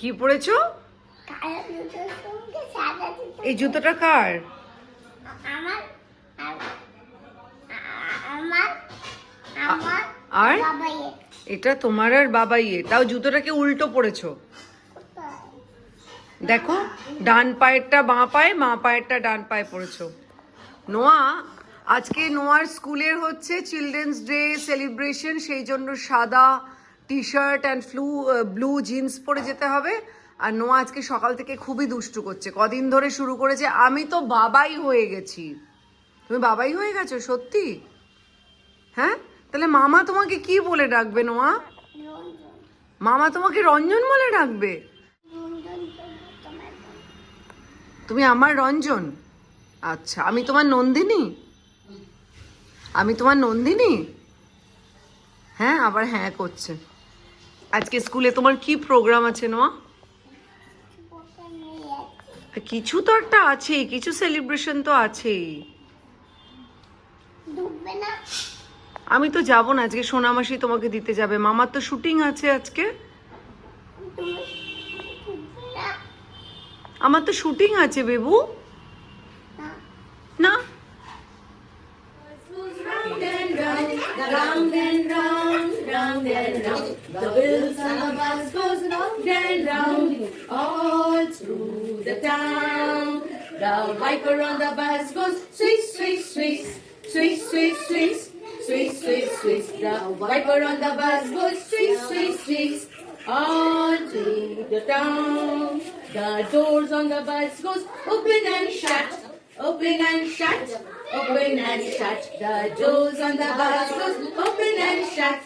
কি পরেছো? এই জুতোটা কার? আর এটা তোমার আর বাবাইয়ের। তাও জুতোটাকে উল্টো পরেছো। দেখো, ডান পায়েরটা বাঁ পায়ে, বাঁ পায়েরটা ডান পায়ে পড়েছো। নোয়া, আজকে নোয়ার স্কুলের হচ্ছে চিলড্রেন্স ডে সেলিব্রেশন, সেই জন্য সাদা T shirt and blue jeans পরে যেতে হবে। আর নোয়া আজকে সকাল থেকে খুবই দুষ্টু করছে, কদিন ধরে শুরু করেছে আমি তো বাবাই হয়ে গেছি। তুমি বাবাই হয়ে গেছো সত্যি? হ্যাঁ, তাহলে মামা তোমাকে কি বলে ডাকবে নোয়া? মামা তোমাকে রঞ্জন বলে ডাকবে? তুমি আমার রঞ্জন? আচ্ছা, আমি তোমার নন্দিনী? আমি তোমার নন্দিনী? হ্যাঁ, আবার হ্যাঁ করছে। আজকে স্কুলে তোমার কি প্রোগ্রাম আছে নোয়া? কিছু তো একটা আছেই, কিছু সেলিব্রেশন তো আছেই। আমি তো যাবো না আজকে, সোনামাসি তোমাকে দিতে যাবে। মামার তো শুটিং আছে আজকে। আমার তো শুটিং আছে বেবু। না, Round and round, round and round. The wheels on the bus goes round and round, all through the town. The viper on the bus goes swish, swish, swish, swish, swish, swish, swish, swish, swish. The viper on the bus goes swish, swish, swish, all through the town. The doors on the bus goes open and shut, open and shut, open and shut. The doors on the bus goes open and shut,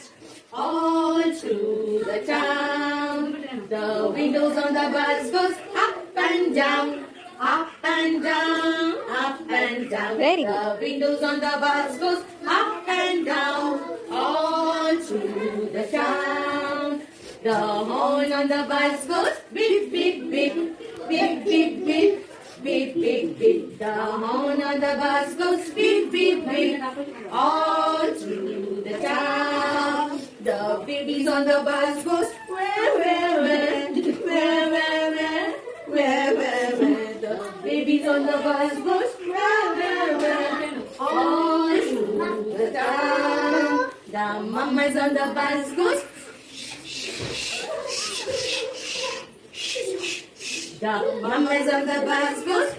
all through the town. The windows on the bus goes up and down, up and down, up and down. Ready. The windows on the bus goes up and down, all through the town. The horn on the bus goes beep, beep, beep, beep, beep, beep. Beep, beep, beep. The horn on the bus goes beep, beep, beep, all through the town. The babies on the bus goes where, where, where, where, where, where, where, where, where. The babies on the bus goes where, where, where, all through the town. The mamas on the bus goes. The mamas on the bus goes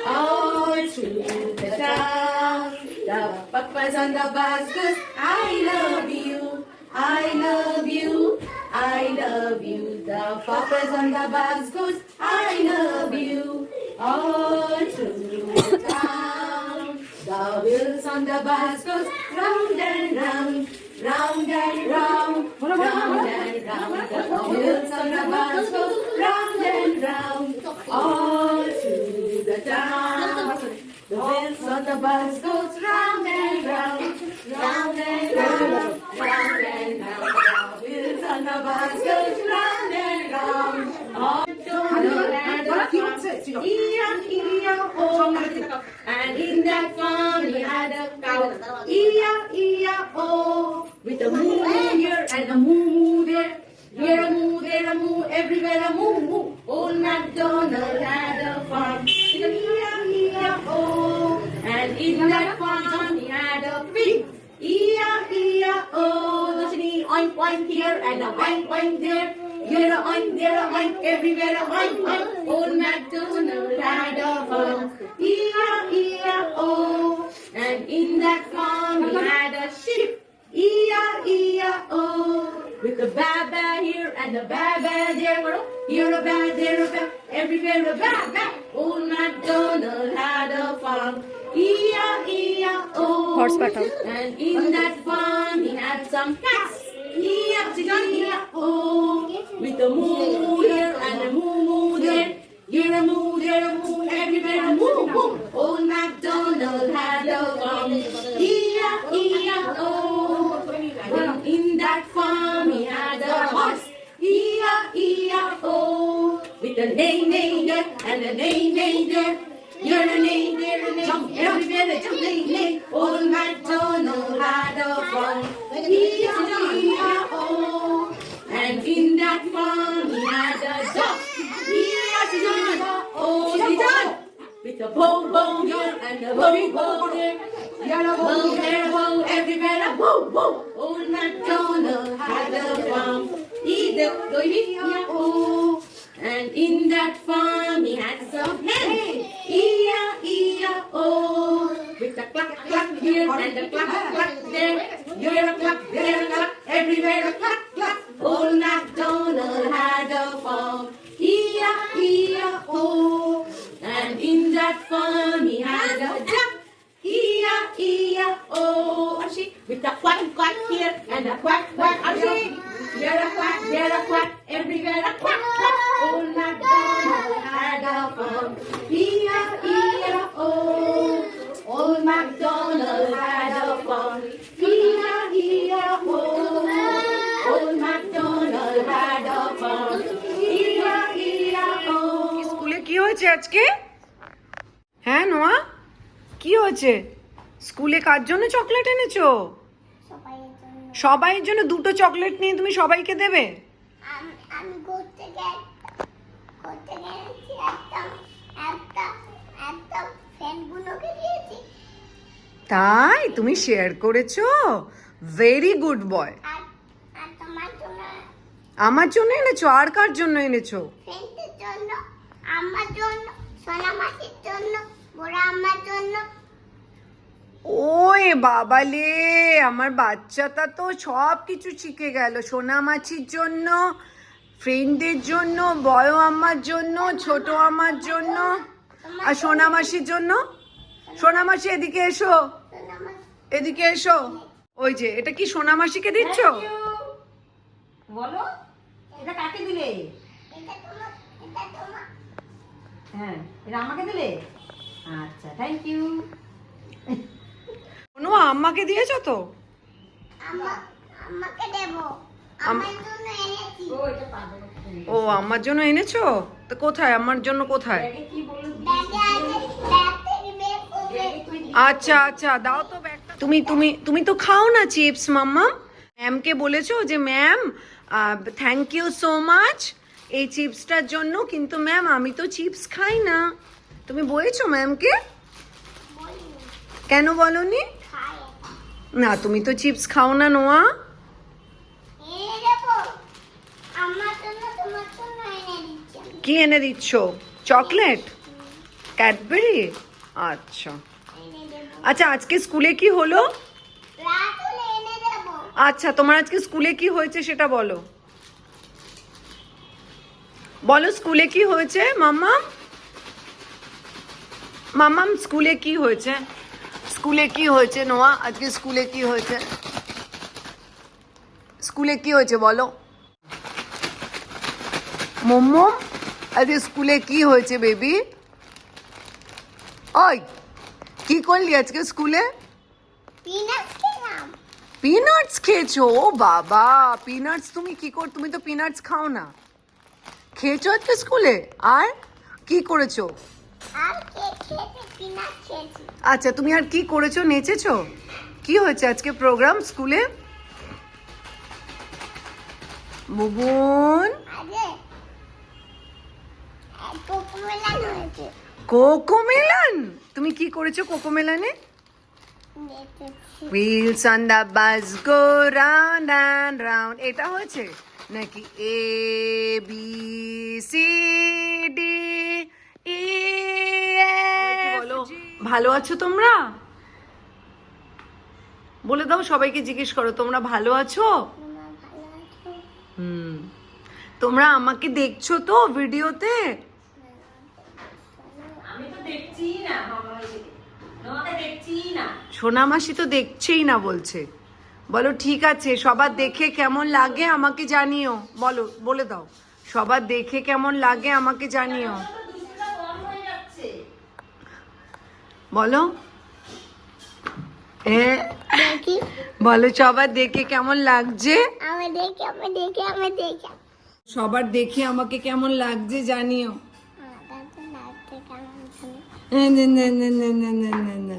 all through the town. The papas on the bus goes, I love you, I love you, I love you. The papas on the bus goes, I love you, all through the town. The wheels on the bus goes round and round, round and round, round and round. The wheels on the bus goes round and round, all through the town. The wheels on the bus goes round and round, round and round, round and round. The wheels on the bus goes round and round, all and in that farm he had a cow, E-I-E-I-O, with a moo here and a moo there. Here a moo, there a moo, everywhere a moo moo. Old MacDonald had a farm, with a E-I-E-I-O, and in that farm he had a pig, E-I-E-I-O. There's an oink oink here and a oink oink there. Here a oink, there a oink, everywhere a oink oink. Old MacDonald had a farm, E-I-E-I-O, and in that farm he had a sheep, E-I-E-I-O, with a ba-ba here and a ba-ba there. Here a ba, there a ba, everywhere a ba-ba. Old MacDonald had a farm, E-I-E-I-O, Horse battle. and in that farm he had some cats, E-I-E-I-O, with a moo here and a moo there. Here a moo, there a moo, everywhere a moo moo. Old MacDonald had a farm, E-I-E-I-O, and in that farm he had a horse, E-I-E-I-O, with a neigh neigh there and a neigh neigh there. Here a neigh, there a neigh, everywhere a jump neigh neigh. Old MacDonald had a farm, E-I-E-I-O, and in that that farm, he had a dog. E-I-E-I-O, with a bow, bow here and a bow, bow there. Bow there, bow everywhere, a bow, bow. Old MacDonald had a farm. E-I-E-I-O. And in that farm he had some hay. E-I-E-I-O. With a clack, clack here and a clack, clack there. Here a clack, there a clack, everywhere a clack, clack. Old MacDonald had a farm. E-I-E-I-O. And in that farm he had a duck. E-I-E-I-O. With a quack, quack here and a quack, quack. Here a quack, there a quack, everywhere a quack, quack. Old MacDonald had a farm. E-I-E-I-O. Old MacDonald had a farm. E-I-E-I-O. Old MacDonald had a farm. E-I-E-I-O. স্কুলে কি হয়েছে আজকে? হ্যাঁ নোয়া, কি হয়েছে? স্কুলে কার জন্য চকলেট এনেছো? সবাইয়ের জন্য দুটো চকলেট নিয়ে তুমি সবাইকে দেবে? আমি ঘুরতে গেছি একটা ফ্রেন্ডগুলোকে দিয়েছি। তাই তুমি শেয়ার করেছো? Very good boy. আর তোমার জন্য আমার জন্য এনেছো? আর কার জন্য এনেছো? ফ্রেন্ডের জন্য, আমার জন্য, সোনা মাসির জন্য, বড় আমার জন্য। ওই বাবালে, আমার বাচ্চাটা তো সব কিছু শিখে গেল। সোনা মাছির জন্য, ফ্রেন্ডদের জন্য, বড় আমার জন্য, ছোট আমার জন্য, আর সোনা মাসির জন্য। সোনা মাসি এদিকে এসো, সোনা মাসি এদিকে এসো। ওই যে এটা কি সোনা মাসিকে দিচ্ছ? বলো, এটা কাকে দিলে? এটা তোমার। হ্যাঁ, এটা আমাকে দিলে? আচ্ছা, থ্যাংক ইউ। কোনো আম্মাকে দিয়েছো তো? আমাকে দেবো, আমার জন্য এনেছি। ও আমার জন্য এনেছো? তো কোথায় আমার জন্য কোথায়? ব্যাগে আছে, ব্যাগ থেকে বের করে। আচ্ছা আচ্ছা, দাও তো ব্যাগটা। তুমি তুমি তুমি তো খাও না চিপস মাম্মা। ম্যামকে বলেছো যে ma'am thank you so much এই চিপসটার জন্য, কিন্তু ম্যাম আমি তো চিপস খাই না। তুমি বলেছো ম্যামকে? বলিনি, কেন বলনি? খাই এটা। না তুমি তো চিপস খাও না নোয়া। এনে দেবো, আমার জন্য, তোমার জন্য এনে দিচ্ছি আমি। কি এনে দিচ্ছ? চকলেট? ক্যাডবেরি? আচ্ছা এনে দেবো, আচ্ছা, আজকে স্কুলে কি হলো? রাত হলে এনে দেবো। আচ্ছা তোমার আজকে স্কুলে কি হয়েছে সেটা বলো। বলো স্কুলে কি হয়েছে মাম্মাম? মাম্মাম স্কুলে কি হয়েছে? স্কুলে কি হয়েছে নোয়া? আজকে স্কুলে কি হয়েছে? স্কুলে কি হয়েছে বলো। মোমো আজকে স্কুলে কি হয়েছে বেবি? ওই কি করলি আজকে স্কুলে? পিনাট খেলাম। পিনাটস খেয়েছো? ও বাবা, পিনাটস তুমি কি কর, তুমি তো পিনাটস খাও না। খেয়েছো আজকে স্কুলে? আর কি করেছো? আর কেক খেয়েছি, পিনাট খেয়েছি। আচ্ছা তুমি আর কি করেছো? নেচেছো? কি হয়েছে আজকে প্রোগ্রাম স্কুলে? বুবুন, আরে কোকোমেলান হয়েছে। কোকোমেলান? তুমি কি করেছো কোকোমেলানে? দেখেছি। Wheels on the bus go round and round. এটা হয়েছে নাকি A B C D E F G? ভালো আছো তোমরা? বলে দাও, সবাইকে জিজ্ঞেস করো তোমরা ভালো আছো? তোমরা ভালো আছো? তোমরা আমাকে দেখছো তো ভিডিওতে? আমি তো দেখছি না, তোমাকে দেখছি না। সোনা মাসি তো দেখছেই না বলছে। বলো ঠিক আছে, সবার দেখে কেমন লাগে আমাকে জানিও। বলো, বলে দাও সবার দেখে কেমন লাগে আমাকে জানিও। দুষ্টুটা বন্ধ হয়ে যাচ্ছে। বলো দেখি, বলো সবার দেখে কেমন লাগছে। আমি দেখি। সবার দেখে আমাকে কেমন লাগছে জানিও। আমার কাছে লাগছে কেমন জানি। না, না, না, না, না, না, না, না।